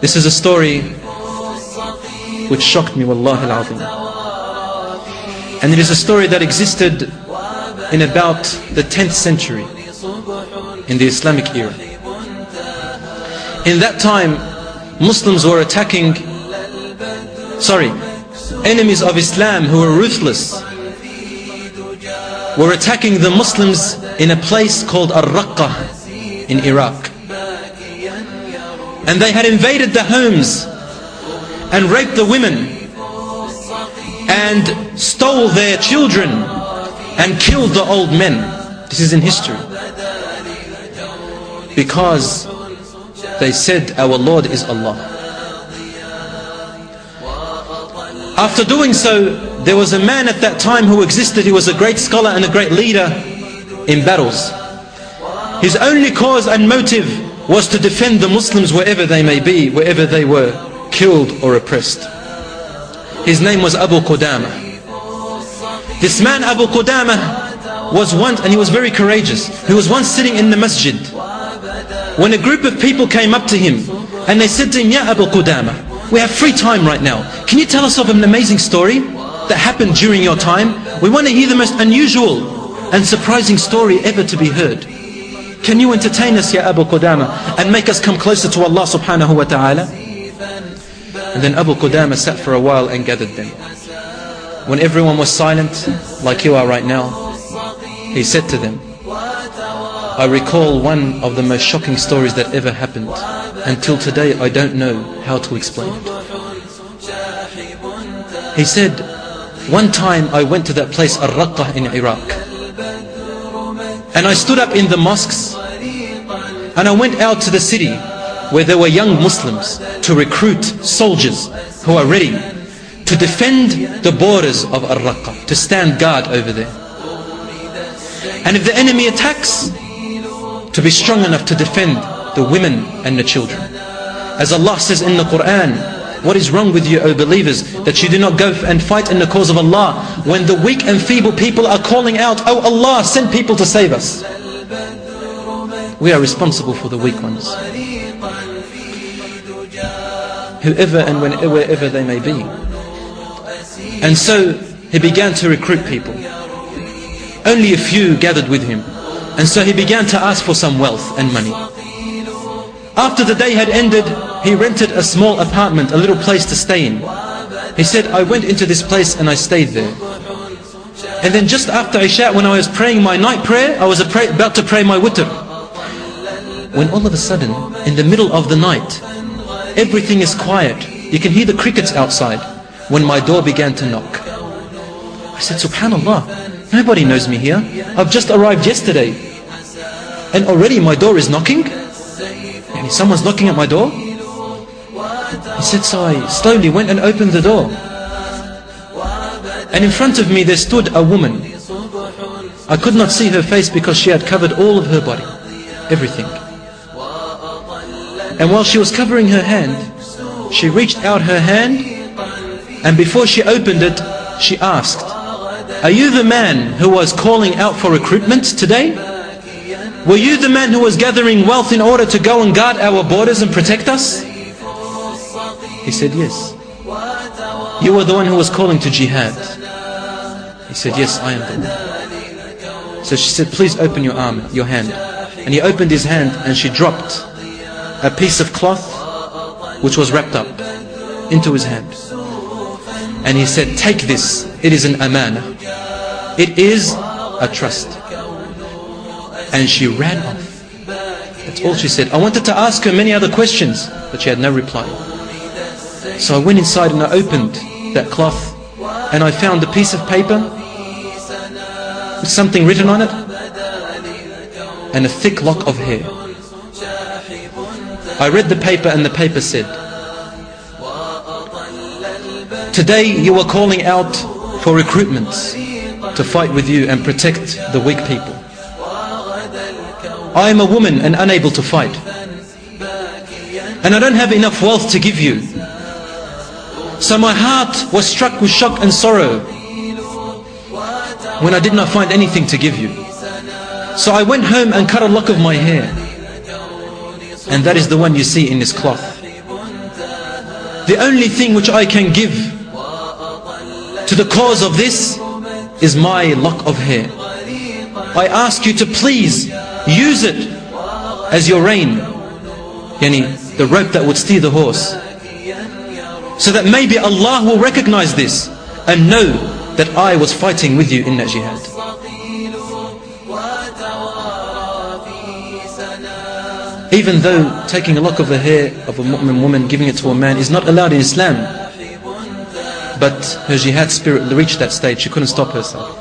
This is a story which shocked me, wallahi al-azim. And it is a story that existed in about the 10th century in the Islamic era. In that time, Muslims were enemies of Islam who were ruthless, were attacking the Muslims in a place called Ar-Raqqa in Iraq. And they had invaded the homes and raped the women and stole their children and killed the old men. This is in history. Because they said, our Lord is Allah. After doing so, there was a man at that time who existed. He was a great scholar and a great leader in battles. His only cause and motive was to defend the Muslims wherever they may be, wherever they were killed or oppressed. His name was Abu Qudama. This man Abu Qudama was once, and he was very courageous, he was once sitting in the masjid when a group of people came up to him and they said to him, Ya Abu Qudama, we have free time right now. Can you tell us of an amazing story that happened during your time? We want to hear the most unusual and surprising story ever to be heard. Can you entertain us, Ya Abu Qudama, and make us come closer to Allah subhanahu wa ta'ala? And then Abu Qudama sat for a while and gathered them. When everyone was silent, like you are right now, he said to them, I recall one of the most shocking stories that ever happened. Until today I don't know how to explain it. He said, one time I went to that place Ar-Raqqa in Iraq, and I stood up in the mosques and I went out to the city where there were young Muslims to recruit soldiers who are ready to defend the borders of Ar-Raqqa, to stand guard over there. And if the enemy attacks, to be strong enough to defend the women and the children. As Allah says in the Quran, what is wrong with you, O believers, that you do not go and fight in the cause of Allah when the weak and feeble people are calling out, Oh Allah, send people to save us. We are responsible for the weak ones, whoever and wherever they may be. And so he began to recruit people. Only a few gathered with him, and so he began to ask for some wealth and money. After the day had ended, he rented a small apartment, a little place to stay in. He said, I went into this place and I stayed there. And then just after Isha, when I was praying my night prayer, I was about to pray my witr, when all of a sudden, in the middle of the night, everything is quiet. You can hear the crickets outside, when my door began to knock. I said, Subhanallah, nobody knows me here. I've just arrived yesterday, and already my door is knocking? And someone's knocking at my door? He said, so I slowly went and opened the door. And in front of me there stood a woman. I could not see her face because she had covered all of her body, everything. And while she was covering her hand, she reached out her hand, and before she opened it, she asked, are you the man who was calling out for recruitment today? Were you the man who was gathering wealth in order to go and guard our borders and protect us? He said, yes. You were the one who was calling to jihad. He said, yes, I am the one. So she said, please open your arm, your hand. And he opened his hand, and she dropped a piece of cloth which was wrapped up into his hand. And he said, take this, it is an amana. It is a trust. And she ran off. That's all she said. I wanted to ask her many other questions, but she had no reply. So I went inside and I opened that cloth, and I found a piece of paper with something written on it, and a thick lock of hair. I read the paper, and the paper said, today you are calling out for recruitments to fight with you and protect the weak people. I am a woman and unable to fight, and I don't have enough wealth to give you. So my heart was struck with shock and sorrow when I did not find anything to give you. So I went home and cut a lock of my hair, and that is the one you see in this cloth. the only thing which I can give to the cause of this is my lock of hair. I ask you to please use it as your rein, yani the rope that would steer the horse, so that maybe Allah will recognize this and know that I was fighting with you in that jihad. Even though taking a lock of the hair of a mu'min woman, giving it to a man, is not allowed in Islam, but her jihad spirit reached that stage, she couldn't stop herself.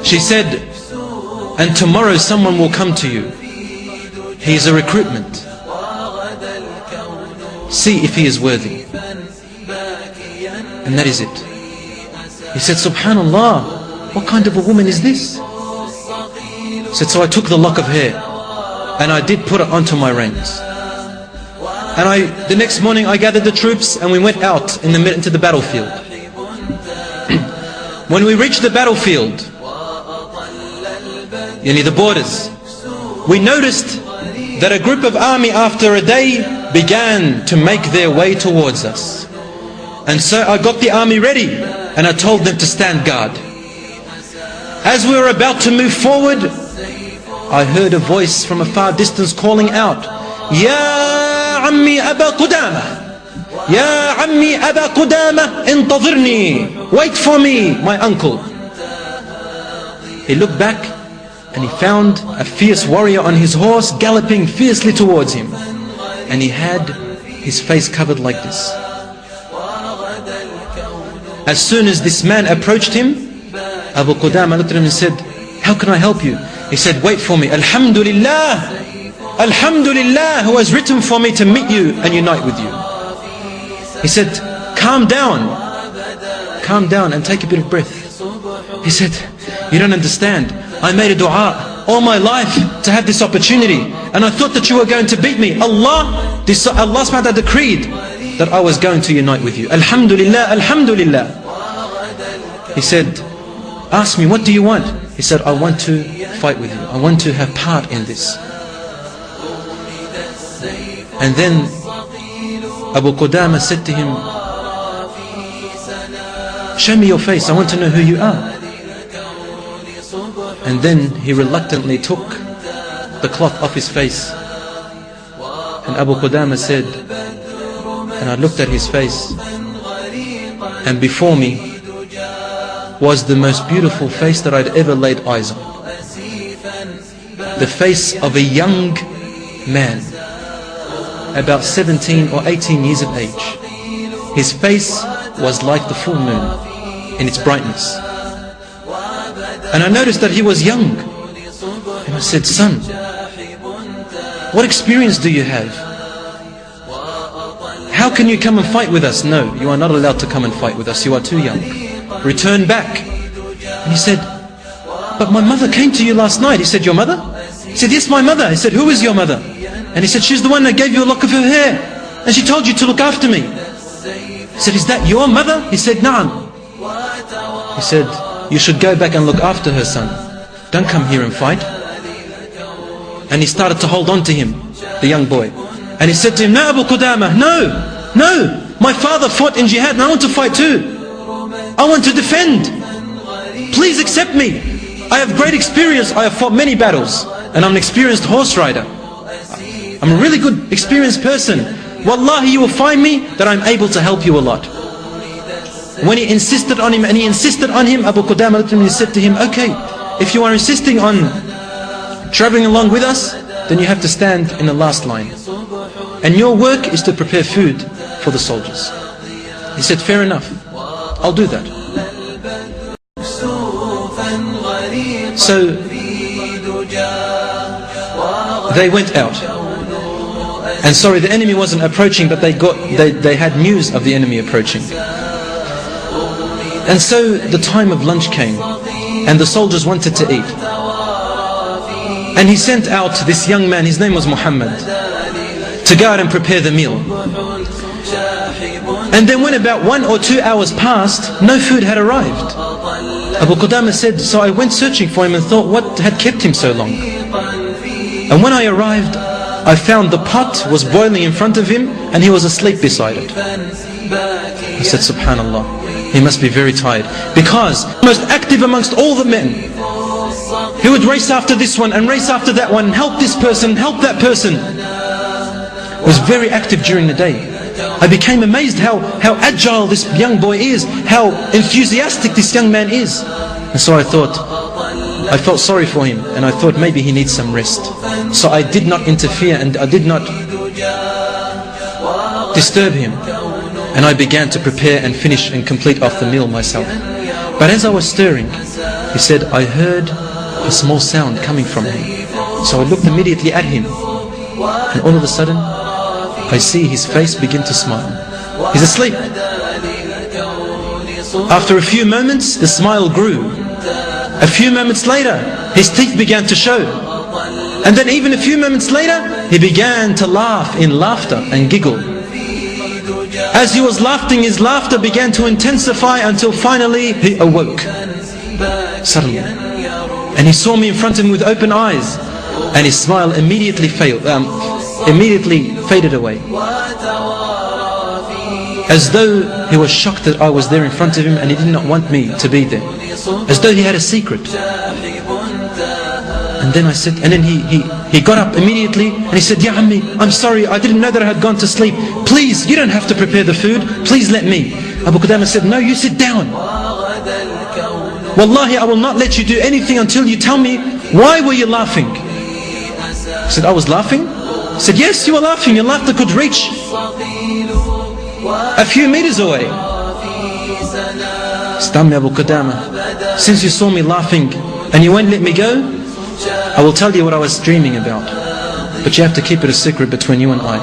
She said, and tomorrow someone will come to you. He is a recruitment. See if he is worthy. And that is it. He said, Subhanallah, what kind of a woman is this? He said, so I took the lock of hair and I did put it onto my reins. And the next morning I gathered the troops and we went out into the battlefield. When we reached the battlefield, yani the borders, we noticed that a group of army after a day began to make their way towards us. And so I got the army ready and I told them to stand guard. As we were about to move forward, I heard a voice from a far distance calling out, Ya Ammi Aba Qudama, Ya Ammi Aba Qudama, intadhirni, wait for me, my uncle. He looked back and he found a fierce warrior on his horse galloping fiercely towards him. And he had his face covered like this. As soon as this man approached him, Abu Qudama looked at him and said, how can I help you? He said, wait for me. Alhamdulillah, Alhamdulillah, who has written for me to meet you and unite with you. He said, calm down and take a bit of breath. He said, you don't understand. I made a dua all my life to have this opportunity, and I thought that you were going to beat me. Allah subhanahu wa ta'ala decreed that I was going to unite with you. Alhamdulillah, Alhamdulillah. He said, ask me, what do you want? He said, I want to fight with you. I want to have part in this. And then Abu Qudama said to him, show me your face, I want to know who you are. And then he reluctantly took the cloth off his face. And Abu Qudama said, and I looked at his face, and before me was the most beautiful face that I'd ever laid eyes on. The face of a young man, about 17 or 18 years of age. His face was like the full moon in its brightness. And I noticed that he was young. And I said, son, what experience do you have? How can you come and fight with us? No, you are not allowed to come and fight with us. You are too young. Return back. And he said, but my mother came to you last night. He said, your mother? He said, yes, my mother. He said, who is your mother? And he said, she's the one that gave you a lock of her hair. And she told you to look after me. He said, is that your mother? He said, na'am. He said, you should go back and look after her, son. Don't come here and fight. And he started to hold on to him, the young boy. And he said to him, no, Abu Qudama, no, my father fought in jihad and I want to fight too. I want to defend. Please accept me. I have great experience. I have fought many battles and I'm an experienced horse rider. I'm a really good, experienced person. Wallahi, you will find me that I'm able to help you a lot. When he insisted on him, and he insisted on him, Abu Qudama looked at him and said to him, okay, if you are insisting on traveling along with us, then you have to stand in the last line. And your work is to prepare food for the soldiers. He said, fair enough, I'll do that. So they went out. And sorry, the enemy wasn't approaching, but they had news of the enemy approaching. And so the time of lunch came, and the soldiers wanted to eat. And he sent out this young man, his name was Muhammad, to go out and prepare the meal. And then when about 1 or 2 hours passed, no food had arrived. Abu Qudama said, so I went searching for him and thought, what had kept him so long? And when I arrived, I found the pot was boiling in front of him and he was asleep beside it. I said, subhanallah, he must be very tired. Because most active amongst all the men, he would race after this one and race after that one, help this person, help that person. He was very active during the day. I became amazed how agile this young boy is, how enthusiastic this young man is. And so I felt sorry for him, and I thought maybe he needs some rest. So I did not interfere and I did not disturb him. And I began to prepare and finish and complete off the meal myself. But as I was stirring, he said, I heard a small sound coming from him. So I looked immediately at him, and all of a sudden I see his face begin to smile. He's asleep. After a few moments, the smile grew. A few moments later, his teeth began to show. And then even a few moments later, he began to laugh in laughter and giggle. As he was laughing, his laughter began to intensify until finally he awoke. Suddenly. And he saw me in front of him with open eyes. And his smile immediately faded away. As though he was shocked that I was there in front of him and he did not want me to be there. As though he had a secret. And then I said, and then he got up immediately and he said, Ya Ammi, I'm sorry, I didn't know that I had gone to sleep. Please, you don't have to prepare the food. Please let me. Abu Qudama said, no, you sit down. Wallahi, I will not let you do anything until you tell me, why were you laughing? I said, I was laughing? He said, yes, you were laughing. Your laughter could reach a few meters away. Stammi Abu Qudama, since you saw me laughing and you won't let me go, I will tell you what I was dreaming about. But you have to keep it a secret between you and I.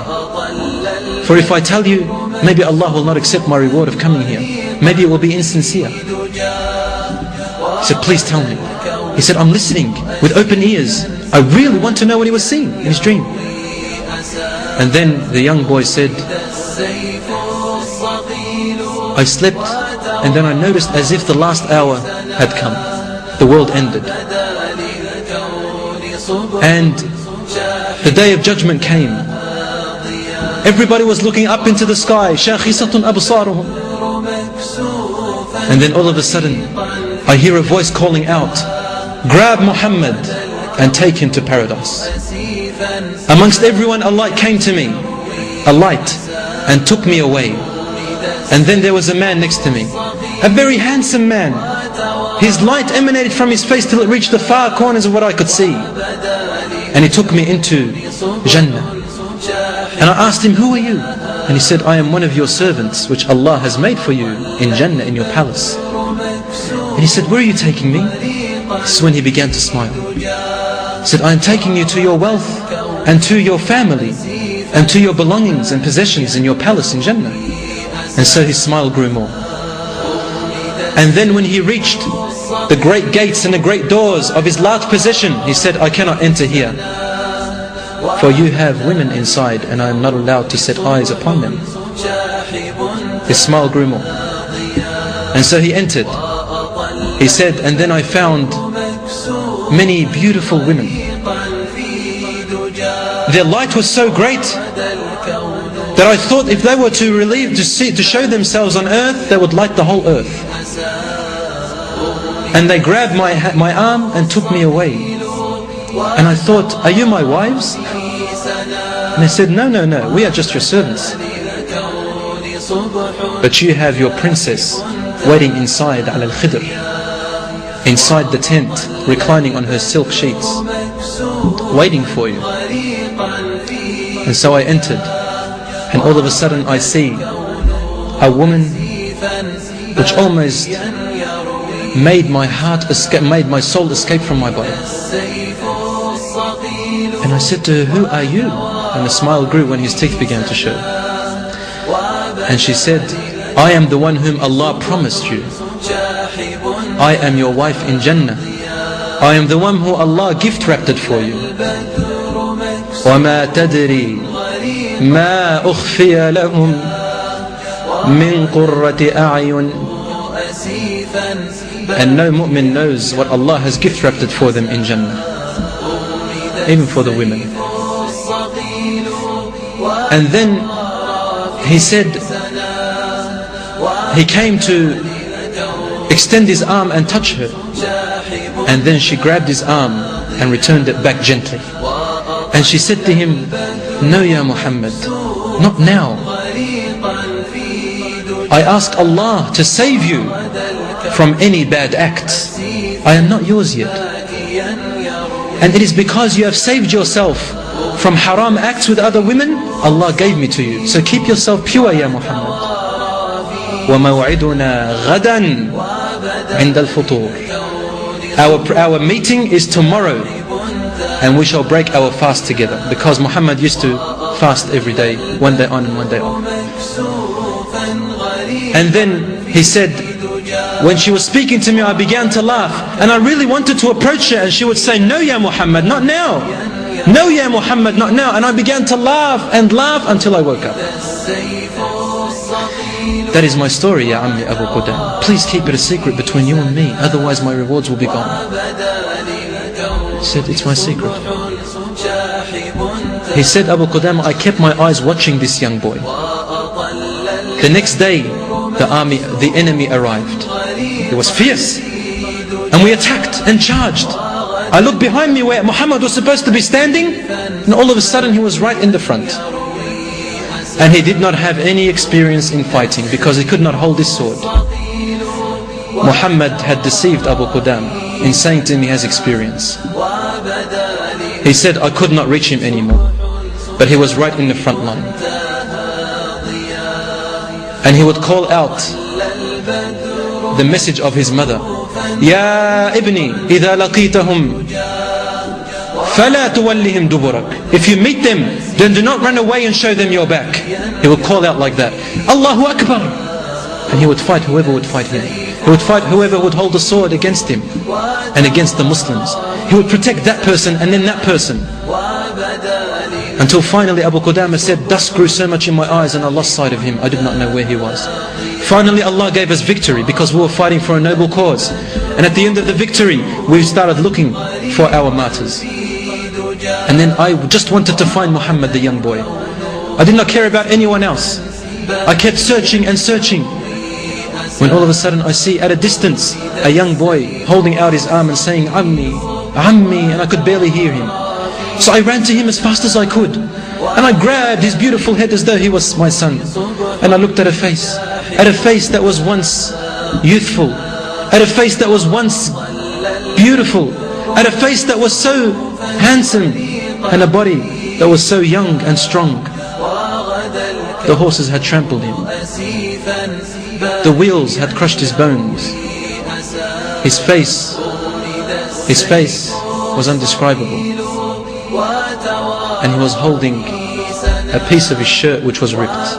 For if I tell you, maybe Allah will not accept my reward of coming here. Maybe it will be insincere. He said, please tell me. He said, I'm listening with open ears. I really want to know what he was seeing in his dream. And then the young boy said, I slept and then I noticed as if the last hour had come. The world ended. And the day of judgment came. Everybody was looking up into the sky. شَاخِصَةٌ أَبْصَارُهُمْ. And then all of a sudden, I hear a voice calling out, grab Muhammad and take him to paradise. Amongst everyone, a light came to me. A light. And took me away. And then there was a man next to me. A very handsome man. His light emanated from his face till it reached the far corners of what I could see. And he took me into Jannah. And I asked him, who are you? And he said, I am one of your servants which Allah has made for you in Jannah, in your palace. And he said, where are you taking me? This is when he began to smile. He said, I am taking you to your wealth and to your family and to your belongings and possessions in your palace in Jannah. And so his smile grew more. And then when he reached the great gates and the great doors of his large possession, he said, I cannot enter here, for you have women inside and I am not allowed to set eyes upon them. His smile grew more. And so he entered. He said, and then I found many beautiful women. Their light was so great that I thought if they were to show themselves on earth, they would light the whole earth. And they grabbed my arm and took me away. And I thought, are you my wives? And they said, no, we are just your servants. But you have your princess waiting inside al-Khidr, inside the tent, reclining on her silk sheets, waiting for you. And so I entered, and all of a sudden I see a woman which almost made my heart escape, made my soul escape from my body. And I said to her, who are you? And a smile grew when his teeth began to show. And she said, I am the one whom Allah promised you. I am your wife in Jannah. I am the one who Allah gift wrapped it for you. وَمَا تَدْرِي مَا أُخْفِيَ لَهُمْ مِنْ قُرَّةِ أَعْيُنٍ. And no mu'min knows what Allah has gift wrapped it for them in Jannah. Even for the women. And then he said, he came to extend his arm and touch her, and then she grabbed his arm and returned it back gently. And she said to him, no, Ya Muhammad, not now. I ask Allah to save you from any bad acts. I am not yours yet. And it is because you have saved yourself from haram acts with other women, Allah gave me to you. So keep yourself pure, Ya Muhammad. وَمَوْعِدُنَا غَدًا عِنْدَ الْفُطُورِ. Our meeting is tomorrow, and we shall break our fast together. Because Muhammad used to fast every day, one day on and one day off. And then he said, when she was speaking to me, I began to laugh, and I really wanted to approach her, and she would say, no, Ya Muhammad, not now. No, Ya Muhammad, not now. And I began to laugh and laugh until I woke up. That is my story, Ya Ammi Abu Qudama. Please keep it a secret between you and me, otherwise my rewards will be gone. He said, it's my secret. He said, Abu Qudama, I kept my eyes watching this young boy. The next day, the enemy arrived. It was fierce, and we attacked and charged. I looked behind me where Muhammad was supposed to be standing, and all of a sudden he was right in the front. And he did not have any experience in fighting because he could not hold his sword. Muhammad had deceived Abu Qudama in saying to him he has experience. He said, I could not reach him anymore, but he was right in the front line. And he would call out the message of his mother, Ya ibni, idha laqitahum fala tuwallihim duburak. If you meet them, then do not run away and show them your back. He would call out like that, Allahu Akbar. And he would fight whoever would fight him. He would fight whoever would hold a sword against him and against the Muslims. He would protect that person and then that person. Until finally Abu Qudama said, dust grew so much in my eyes and I lost sight of him. I did not know where he was. Finally Allah gave us victory because we were fighting for a noble cause. And at the end of the victory, we started looking for our martyrs. And then I just wanted to find Muhammad, the young boy. I did not care about anyone else. I kept searching and searching. When all of a sudden I see at a distance a young boy holding out his arm and saying, Ammi, Ammi, and I could barely hear him. So I ran to him as fast as I could, and I grabbed his beautiful head as though he was my son. And I looked at a face that was once youthful, at a face that was once beautiful, at a face that was so handsome, and a body that was so young and strong. The horses had trampled him. The wheels had crushed his bones. His face was indescribable. And he was holding a piece of his shirt which was ripped.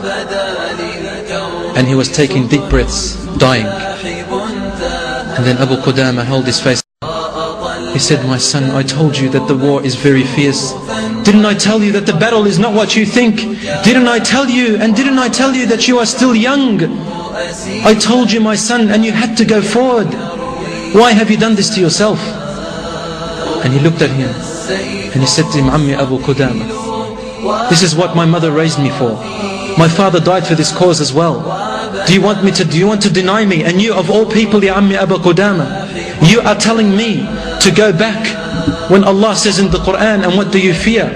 And he was taking deep breaths, dying. And then Abu Qudama held his face. He said, my son, I told you that the war is very fierce. Didn't I tell you that the battle is not what you think? Didn't I tell you, and didn't I tell you that you are still young? I told you, my son, and you had to go forward. Why have you done this to yourself? And he looked at him and he said to him, Ammi Abu Qudama, this is what my mother raised me for. My father died for this cause as well. Do you want to deny me? And you of all people, Ya Ammi Abu Qudama, you are telling me to go back when Allah says in the Quran, and what do you fear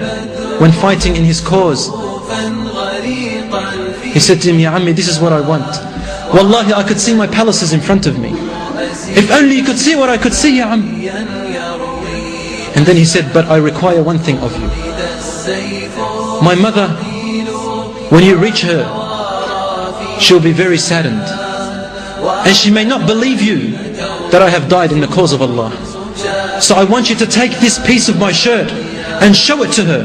when fighting in His cause? He said to him, Ya Ammi, this is what I want. Wallahi, I could see my palaces in front of me. If only you could see what I could see, Ya Ammi. And then he said, but I require one thing of you. My mother, when you reach her, she'll be very saddened. And she may not believe you that I have died in the cause of Allah. So I want you to take this piece of my shirt and show it to her,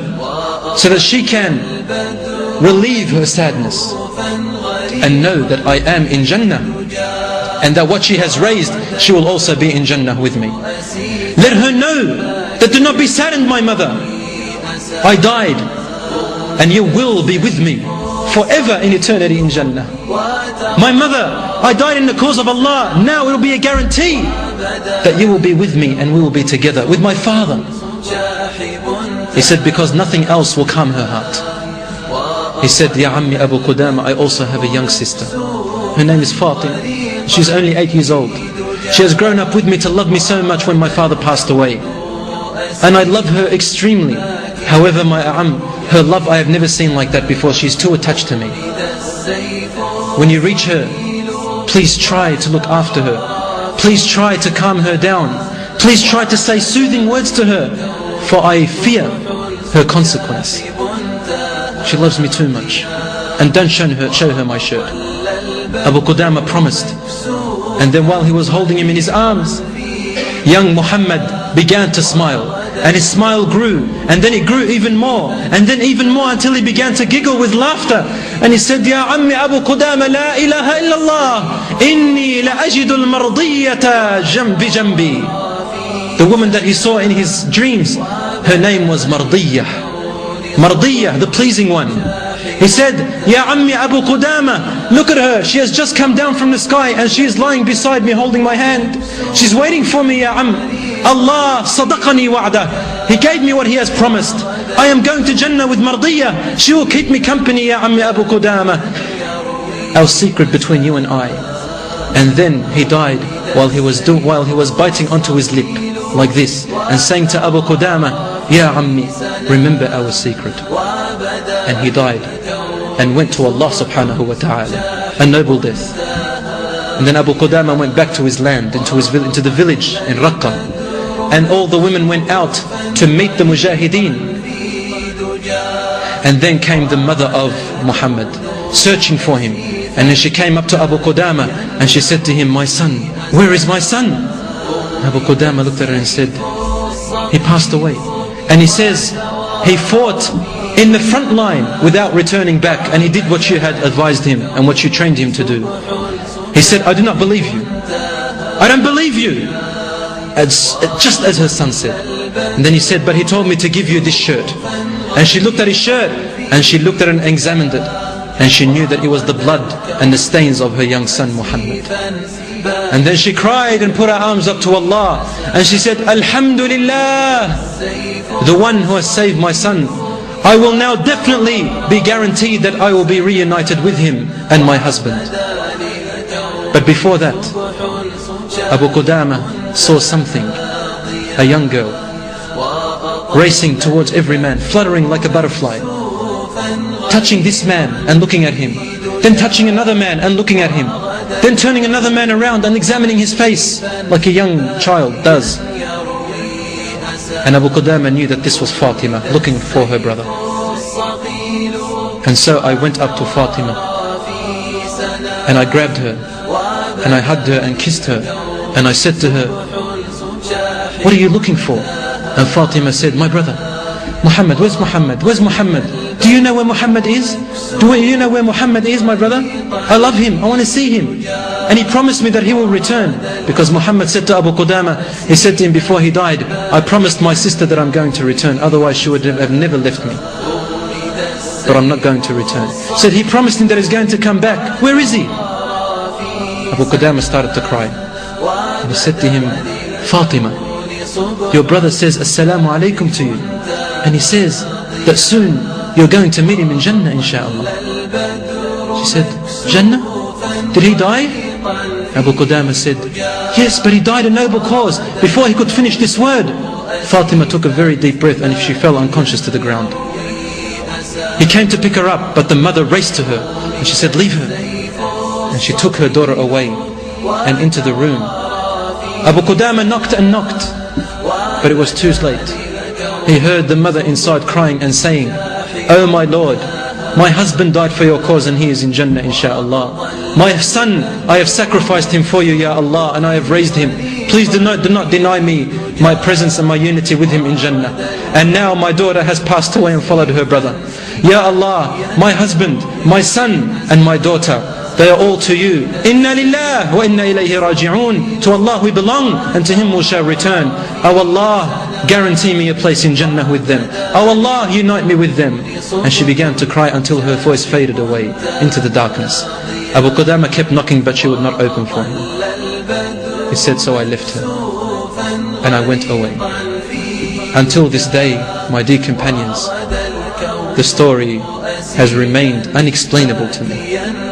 so that she can relieve her sadness and know that I am in Jannah, and that what she has raised, she will also be in Jannah with me. Let her know that do not be saddened, my mother. I died, and you will be with me forever in eternity in Jannah. My mother, I died in the cause of Allah. Now it will be a guarantee that you will be with me and we will be together with my father. He said, because nothing else will calm her heart. He said, Ya Ammi Abu Qudama, I also have a young sister. Her name is Fatima. She's only 8 years old. She has grown up with me to love me so much when my father passed away. And I love her extremely. However, my Am, her love I have never seen like that before. She's too attached to me. When you reach her, please try to look after her. Please try to calm her down. Please try to say soothing words to her, for I fear her consequence. She loves me too much. And don't show her my shirt. Abu Qudama promised. And then while he was holding him in his arms, young Muhammad began to smile. And his smile grew, and then it grew even more, and then even more, until he began to giggle with laughter. And he said, Ya Ammi Abu Qudama, la ilaha illallah, inni la ajidul mardiyata jambi jambi. The woman that he saw in his dreams, her name was Mardiyah. Mardiyah, the pleasing one. He said, Ya Ammi Abu Qudama, look at her, she has just come down from the sky and she is lying beside me holding my hand. She's waiting for me, Ya Am. Allah sadaqani wa'dah. He gave me what He has promised. I am going to Jannah with Mardiyah. She will keep me company, Ya Ammi Abu Qudama. Our secret between you and I. And then he died while he was biting onto his lip like this and saying to Abu Qudama, Ya Ammi, remember our secret. And he died and went to Allah subhanahu wa ta'ala, a noble death. And then Abu Qudama went back to his land, into the village in Raqqa. And all the women went out to meet the mujahideen. And then came the mother of Muhammad, searching for him. And then she came up to Abu Qudama and she said to him, my son, where is my son? Abu Qudama looked at her and said, he passed away. And he says, he fought in the front line without returning back, and he did what you had advised him and what you trained him to do. He said, I do not believe you. I don't believe you. Just as her son said. And then he said, but he told me to give you this shirt. And she looked at his shirt, and she looked at it and examined it. And she knew that it was the blood and the stains of her young son Muhammad. And then she cried and put her arms up to Allah. And she said, Alhamdulillah, the one who has saved my son. I will now definitely be guaranteed that I will be reunited with him and my husband. But before that, Abu Qudama saw something. A young girl racing towards every man, fluttering like a butterfly, touching this man and looking at him, then touching another man and looking at him, then turning another man around and examining his face like a young child does. And Abu Qudama knew that this was Fatima looking for her brother. And so I went up to Fatima and I grabbed her and I hugged her and kissed her, and I said to her, what are you looking for? And Fatima said, my brother Muhammad. Where's Muhammad? Where's Muhammad? Do you know where Muhammad is? Do you know where Muhammad is, my brother? I love him, I want to see him. And he promised me that he will return. Because Muhammad said to Abu Qudama, he said to him before he died, I promised my sister that I'm going to return, otherwise she would have never left me. But I'm not going to return. Said he promised him that he's going to come back. Where is he? Abu Qudama started to cry. And he said to him, Fatima, your brother says Assalamu alaikum to you. And he says that soon you're going to meet him in Jannah, inshaAllah. She said, Jannah? Did he die? Abu Qudama said, yes, but he died a noble cause. Before he could finish this word, Fatima took a very deep breath and she fell unconscious to the ground. He came to pick her up, but the mother raced to her and she said, leave her. And she took her daughter away and into the room. Abu Qudama knocked and knocked, but it was too late. He heard the mother inside crying and saying, oh my Lord, my husband died for your cause and he is in Jannah, inshaAllah. My son, I have sacrificed him for you, Ya Allah, and I have raised him. Please do not deny me my presence and my unity with him in Jannah. And now my daughter has passed away and followed her brother. Ya Allah, my husband, my son and my daughter, they are all to you. Inna lillah wa inna ilayhi raji'un. To Allah we belong and to Him we shall return. Oh Allah, guarantee me a place in Jannah with them. Oh Allah, unite me with them. And she began to cry until her voice faded away into the darkness. Abu Qudama kept knocking, but she would not open for him. He said, so I left her and I went away. Until this day, my dear companions, the story has remained unexplainable to me.